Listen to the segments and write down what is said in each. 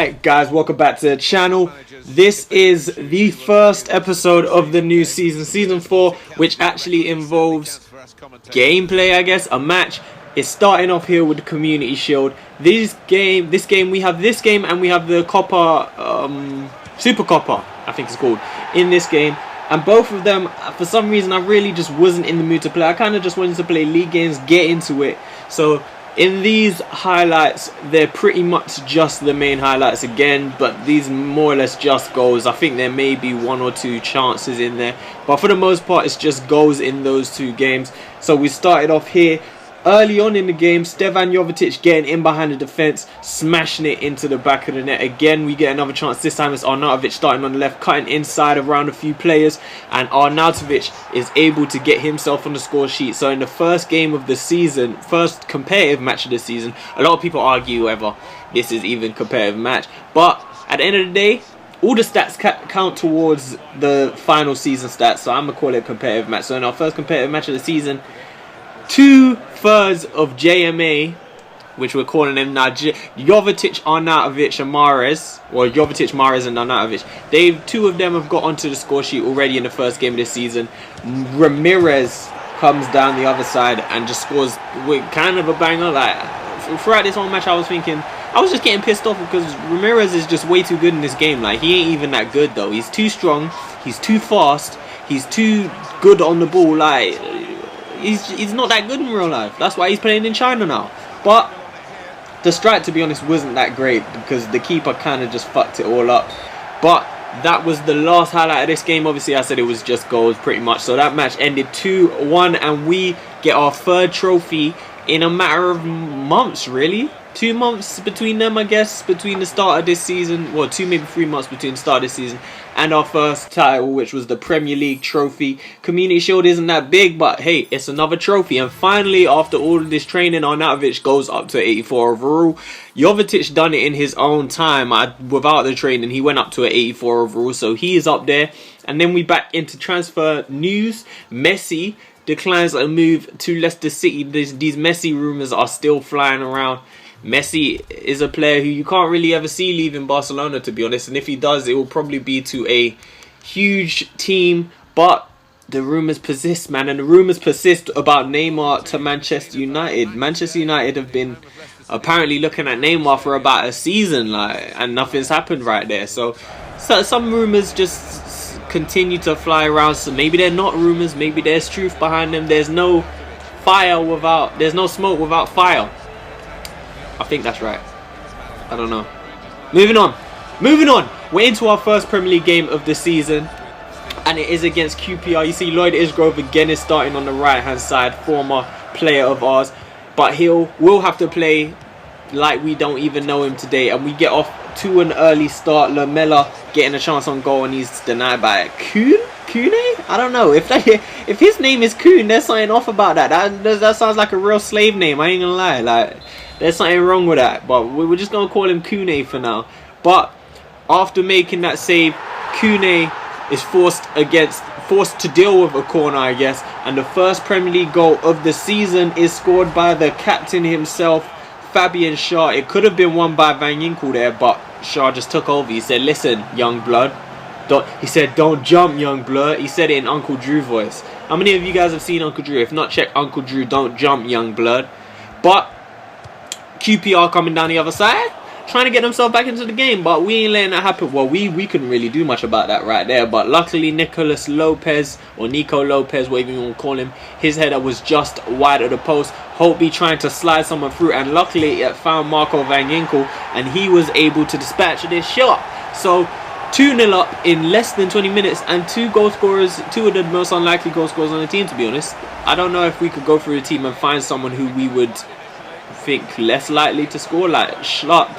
Alright guys, welcome back to the channel. This is the first episode of the new season 4, which actually involves gameplay, I guess, a match. It's starting off here with the Community Shield. We have this game and we have the Copper, Super Copper, I think it's called, in this game. And both of them, for some reason, I really just wasn't in the mood to play. I kind of just wanted to play league games, get into it. So in these highlights, they're pretty much just the main highlights again, but these more or less just goals. I think there may be one or two chances in there, but for the most part, it's just goals in those two games. So we started off here. Early on in the game, Stevan Jovetic getting in behind the defence, smashing it into the back of the net. Again, we get another chance. This time it's Arnautovic starting on the left, cutting inside around a few players. And Arnautovic is able to get himself on the score sheet. So in the first game of the season, first competitive match of the season, a lot of people argue whether this is even a competitive match. But at the end of the day, all the stats count towards the final season stats. So I'm going to call it a competitive match. So in our first competitive match of the season, 2/3 of JMA, which we're calling them now, Jovetic, Arnautovic and Mahrez, or Jovetic, Mahrez and Arnautovic, two of them have got onto the score sheet already in the first game of this season. Ramirez comes down the other side and just scores with kind of a banger. Like, throughout this whole match, I was just getting pissed off because Ramirez is just way too good in this game. Like, he ain't even that good though. He's too strong, he's too fast, he's too good on the ball. Like, he's not that good in real life. That's why he's playing in China now. But the strike, to be honest, wasn't that great because the keeper kind of just fucked it all up. But that was the last highlight of this game. Obviously, I said it was just goals pretty much. So that match ended 2-1 and we get our third trophy in a matter of months, really. 2 months between them, I guess, between the start of this season. Well, 2, maybe 3 months between the start of this season and our first title, which was the Premier League trophy. Community Shield isn't that big, but hey, it's another trophy. And finally, after all of this training, Arnautovic goes up to 84 overall. Jovetic done it in his own time. Without the training, he went up to an 84 overall, so he is up there. And then we back into transfer news. Messi declines a move to Leicester City. These Messi rumours are still flying around. Messi is a player who you can't really ever see leaving Barcelona, to be honest. And if he does, it will probably be to a huge team. But the rumours persist, man. And the rumours persist about Neymar to Manchester United. Manchester United have been apparently looking at Neymar for about a season, and nothing's happened right there. So some rumours just continue to fly around. So maybe they're not rumours. Maybe there's truth behind them. There's no smoke without fire. I think that's right. I don't know. Moving on. We're into our first Premier League game of the season, and it is against QPR. You see Lloyd Isgrove again is starting on the right hand side, former player of ours, but will have to play like we don't even know him today. And we get off to an early start. Lamela getting a chance on goal, and he's denied by Kune? I don't know. If his name is Kune, there's something off about that. That sounds like a real slave name. I ain't gonna lie. Like, there's something wrong with that. But we're just gonna call him Kune for now. But after making that save, Kune is forced to deal with a corner, I guess. And the first Premier League goal of the season is scored by the captain himself, Fabian Schär. It could have been won by Van Ginkel there, but Schär just took over. He said, "Listen, young blood." Don't jump, young blood. He said it in Uncle Drew voice. How many of you guys have seen Uncle Drew? If not, check Uncle Drew. Don't jump, young blood. But QPR coming down the other side, trying to get themselves back into the game, but we ain't letting that happen. Well, we couldn't really do much about that right there, but luckily Nico Lopez, whatever you want to call him, his header was just wide of the post. Holtby trying to slide someone through, and luckily it found Marco Van Ginkel, and he was able to dispatch this shot. So 2-0 up in less than 20 minutes, and two goal scorers, two of the most unlikely goal scorers on the team, to be honest. I don't know if we could go through the team and find someone who we would think less likely to score, like Schlupp.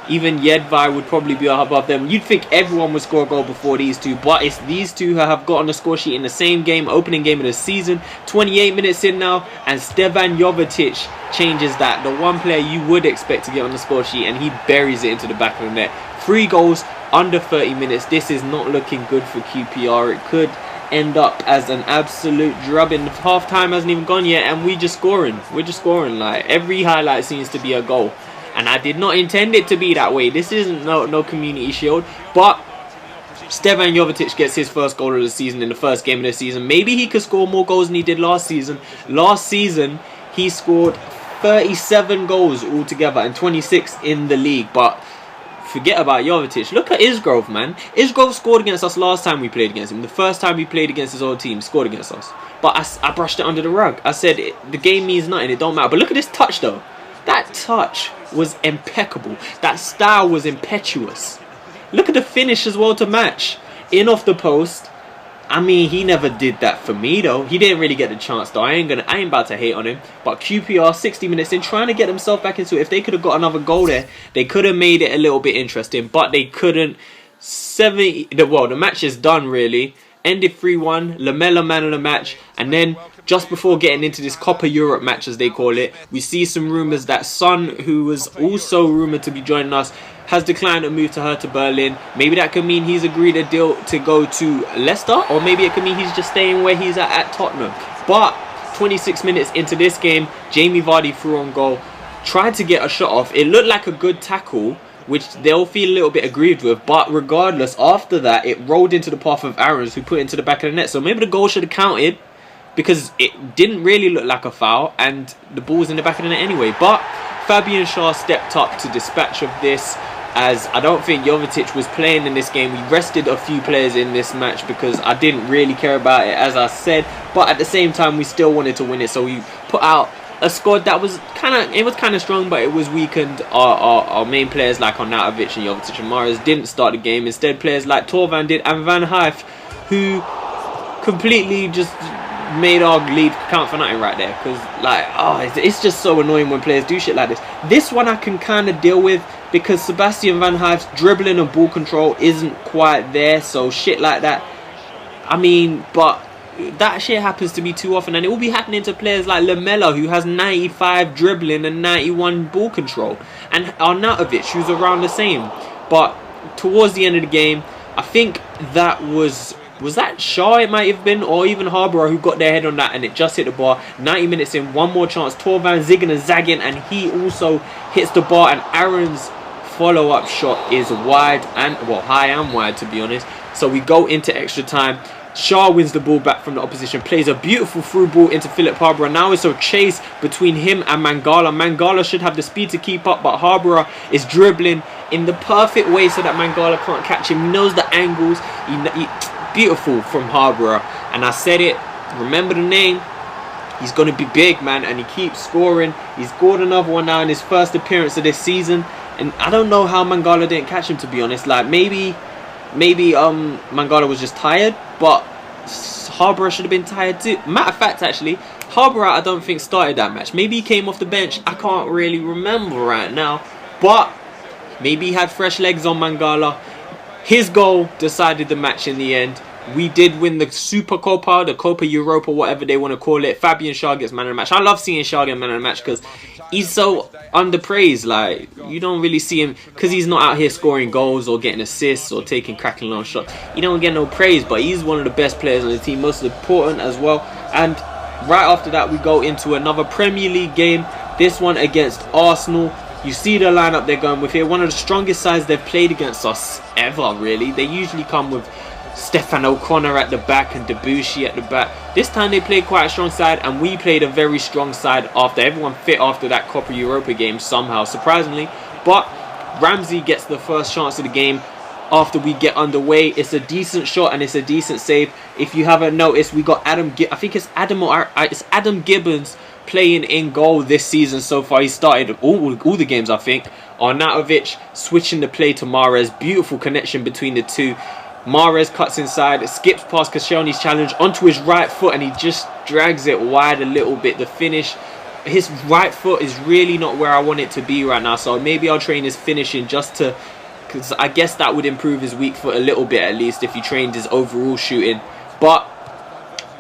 Even Jedvaj would probably be above them. You'd think everyone would score a goal before these two, but it's these two who have got on the score sheet in the same game, opening game of the season. 28 minutes in now, and Stevan Jovetic changes that. The one player you would expect to get on the score sheet, and he buries it into the back of the net. 3 goals under 30 minutes. This is not looking good for QPR. It could end up as an absolute drubbing. Half time hasn't even gone yet, and we're just scoring. Like, every highlight seems to be a goal. And I did not intend it to be that way. This isn't no community shield. But Stevan Jovetic gets his first goal of the season in the first game of the season. Maybe he could score more goals than he did last season. Last season, he scored 37 goals altogether and 26 in the league. But forget about Jovetic. Look at Isgrove, man. Isgrove scored against us last time we played against him. The first time we played against his old team, he scored against us. But I brushed it under the rug. I said the game means nothing. It don't matter. But look at this touch, though. That touch was impeccable. That style was impetuous. Look at the finish as well to match. In off the post. I mean, he never did that for me, though. He didn't really get the chance, though. I ain't about to hate on him. But QPR, 60 minutes in, trying to get themselves back into it. If they could have got another goal there, they could have made it a little bit interesting. But they couldn't. The match is done, really. Ended 3-1. Lamela man of the match. And then, just before getting into this Copa Europe match, as they call it, we see some rumours that Son, who was also rumoured to be joining us, has declined a move to Hertha Berlin. Maybe that could mean he's agreed a deal to go to Leicester, or maybe it could mean he's just staying where he's at Tottenham. But 26 minutes into this game, Jamie Vardy threw on goal, tried to get a shot off. It looked like a good tackle, which they'll feel a little bit aggrieved with. But regardless, after that, it rolled into the path of Aarons, who put it into the back of the net. So maybe the goal should have counted, because it didn't really look like a foul, and the ball was in the back of the net anyway. But Fabian Schär stepped up to dispatch of this, as I don't think Jovetic was playing in this game. We rested a few players in this match because I didn't really care about it, as I said. But at the same time, we still wanted to win it, so we put out a squad that was kind of strong, but it was weakened. Our main players like Arnautovic and Jovetic and Mahrez didn't start the game. Instead, players like Torvan did, and Van Hijf, who completely just made our lead count for nothing right there. Because it's just so annoying when players do shit like this. This one I can kind of deal with, because Sebastian Van Hijf's dribbling and ball control isn't quite there. So shit like that, I mean, but that shit happens to me too often, and it will be happening to players like Lamela, who has 95 dribbling and 91 ball control, and Arnautovic, who's around the same. But towards the end of the game, I think that was that Schär, it might have been, or even Harborough, who got their head on that and it just hit the bar. 90 minutes in, one more chance, Torvan zigging and zagging, and he also hits the bar, and Aaron's follow-up shot is wide, and high and wide, to be honest. So we go into extra time. Schär wins the ball back from the opposition, plays a beautiful through ball into Philip Harborough. Now it's a chase between him and Mangala. Mangala should have the speed to keep up, but Harborough is dribbling in the perfect way so that Mangala can't catch him. He knows the angles. Beautiful from Harborough. And I said it, remember the name. He's going to be big, man, and he keeps scoring. He's scored another one now in his first appearance of this season. And I don't know how Mangala didn't catch him, to be honest. Like, maybe Mangala was just tired, but Harborough should have been tired too. Matter of fact, actually, Harborough I don't think started that match. Maybe he came off the bench. I can't really remember right now, but maybe he had fresh legs on Mangala. His goal decided the match in the end. We did win the Super Copa, the Copa Europa, whatever they want to call it. Fabian Schär gets man of the match. I love seeing Schär get man of the match because he's so underpraised. Like, you don't really see him, because he's not out here scoring goals or getting assists or taking cracking long shots. You don't get no praise, but he's one of the best players on the team, most important as well. And right after that, we go into another Premier League game. This one against Arsenal. You see the lineup they're going with here. One of the strongest sides they've played against us ever, really. They usually come with Stefan O'Connor at the back and Debussy at the back. This time they played quite a strong side, and we played a very strong side after everyone fit after that Copa Europa game somehow, surprisingly. But Ramsey gets the first chance of the game after we get underway. It's a decent shot and it's a decent save. If you haven't noticed, we got Adam Gibbons playing in goal this season so far. He started all the games, I think. Arnautovic switching the play to Mahrez. Beautiful connection between the two. Mahrez cuts inside, skips past Koscielny's challenge onto his right foot, and he just drags it wide a little bit. The finish, his right foot is really not where I want it to be right now, so maybe I'll train his finishing just to, because I guess that would improve his weak foot a little bit at least if he trained his overall shooting. But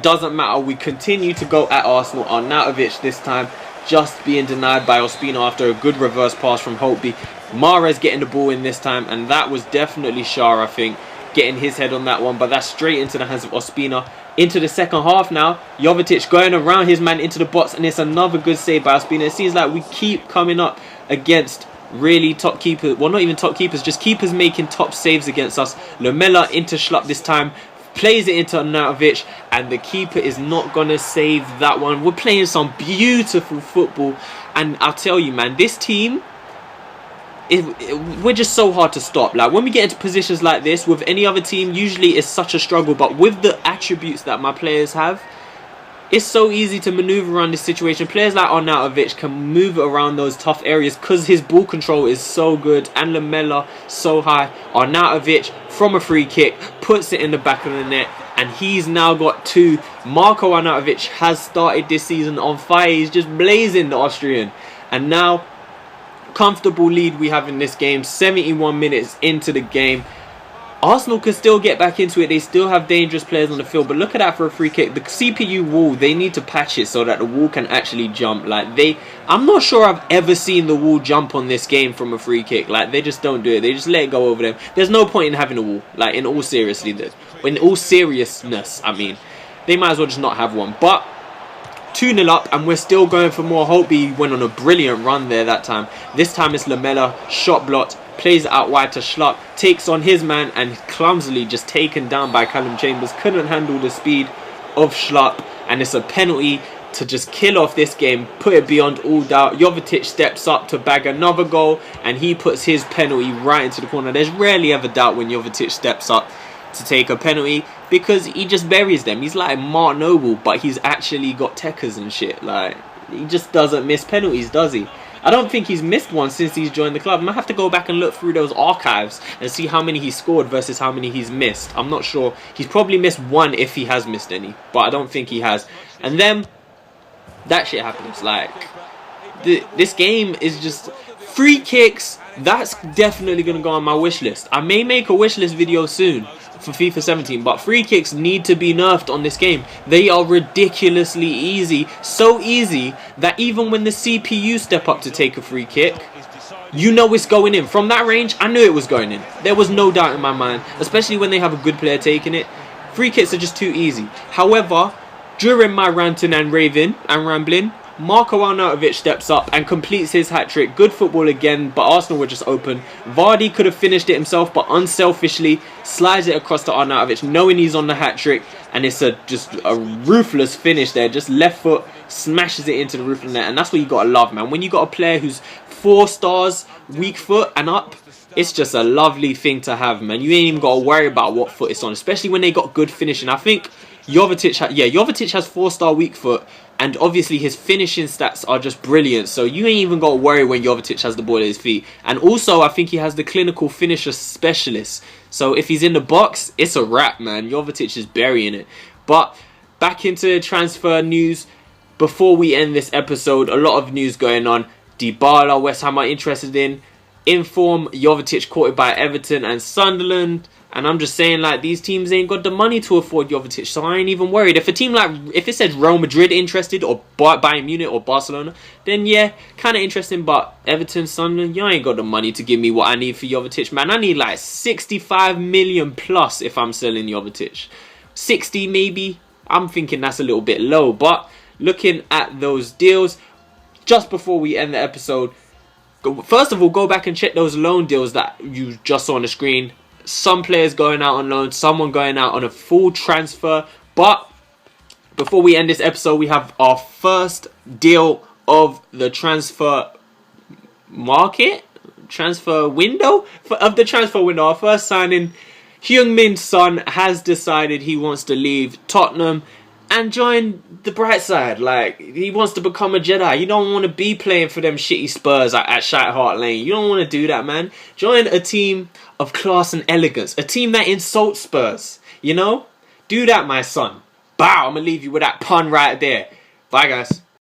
doesn't matter, we continue to go at Arsenal. Arnautovic this time just being denied by Ospina after a good reverse pass from Holtby. Mahrez getting the ball in this time, and that was definitely Schär, I think, getting his head on that one, but that's straight into the hands of Ospina. Into the second half now, Jovetic going around his man into the box, and it's another good save by Ospina. It seems like we keep coming up against Really top keeper, well not even top keepers, just keepers making top saves against us. Lamela into Schlupp this time, plays it into Arnautovic, and the keeper is not going to save that one. We're playing some beautiful football, and I'll tell you, man, this team, we're just so hard to stop. Like, when we get into positions like this with any other team, usually it's such a struggle, but with the attributes that my players have, it's so easy to maneuver around this situation. Players like Arnautovic can move around those tough areas because his ball control is so good, and Lamela so high. Arnautovic from a free kick puts it in the back of the net, and he's now got 2. Marco Arnautovic has started this season on fire. He's just blazing, the Austrian. And now, comfortable lead we have in this game, 71 minutes into the game. Arsenal can still get back into it. They still have dangerous players on the field, but look at that for a free kick. The CPU wall, they need to patch it so that the wall can actually jump. Like, I'm not sure I've ever seen the wall jump on this game from a free kick. Like, they just don't do it. They just let it go over them. There's no point in having a wall. Like, in all seriousness, I mean, they might as well just not have one. But 2-0 up, and we're still going for more. Holtby went on a brilliant run there that time. This time it's Lamela, shot blocked, plays it out wide to Schlupp, takes on his man, and clumsily just taken down by Callum Chambers. Couldn't handle the speed of Schlupp, and it's a penalty to just kill off this game, put it beyond all doubt. Jovetic steps up to bag another goal, and he puts his penalty right into the corner. There's rarely ever doubt when Jovetic steps up to take a penalty, because he just buries them. He's like Mark Noble, but he's actually got techers and shit. Like, he just doesn't miss penalties, does he? I don't think he's missed one since he's joined the club. I might have to go back and look through those archives and see how many he scored versus how many he's missed. I'm not sure. He's probably missed one if he has missed any, but I don't think he has. And then that shit happens. Like, this game is just free kicks. That's definitely going to go on my wish list. I may make a wish list video soon for FIFA 17, but free kicks need to be nerfed on this game. They are ridiculously easy, so easy that even when the CPU step up to take a free kick, you know it's going in. From that range, I knew it was going in. There was no doubt in my mind, especially when they have a good player taking it. Free kicks are just too easy. However, during my ranting and raving and rambling, Marco Arnautovic steps up and completes his hat-trick. Good football again, but Arsenal were just open. Vardy could have finished it himself, but unselfishly slides it across to Arnautovic, knowing he's on the hat-trick, and it's just a ruthless finish there. Just left foot, smashes it into the roof of the net, and that's what you got to love, man. When you got a player who's 4 stars, weak foot and up, it's just a lovely thing to have, man. You ain't even got to worry about what foot it's on, especially when they got good finishing. I think Jovetic has 4-star weak foot, and obviously his finishing stats are just brilliant. So you ain't even got to worry when Jovetic has the ball at his feet. And also, I think he has the clinical finisher specialist. So if he's in the box, it's a wrap, man. Jovetic is burying it. But back into transfer news. Before we end this episode, a lot of news going on. Dybala, West Ham are interested in. Inform Jovetic courted by Everton and Sunderland. And I'm just saying, like, these teams ain't got the money to afford Jovetic, so I ain't even worried. If a team like, if it says Real Madrid interested, or Bayern Munich or Barcelona, then yeah, kind of interesting. But Everton, Sunderland, you ain't got the money to give me what I need for Jovetic, man. I need like 65 million plus if I'm selling Jovetic. 60 maybe. I'm thinking that's a little bit low. But looking at those deals, just before we end the episode, first of all, go back and check those loan deals that you just saw on the screen. Some players going out on loan, someone going out on a full transfer. But before we end this episode, we have our first deal of the transfer market, transfer window. Our first signing, Heung-min Son, has decided he wants to leave Tottenham and join the bright side. Like, he wants to become a Jedi. You don't want to be playing for them shitty Spurs at Shite Hart Lane. You don't want to do that, man. Join a team of class and elegance. A team that insults Spurs. You know? Do that, my son. Bow. I'm going to leave you with that pun right there. Bye, guys.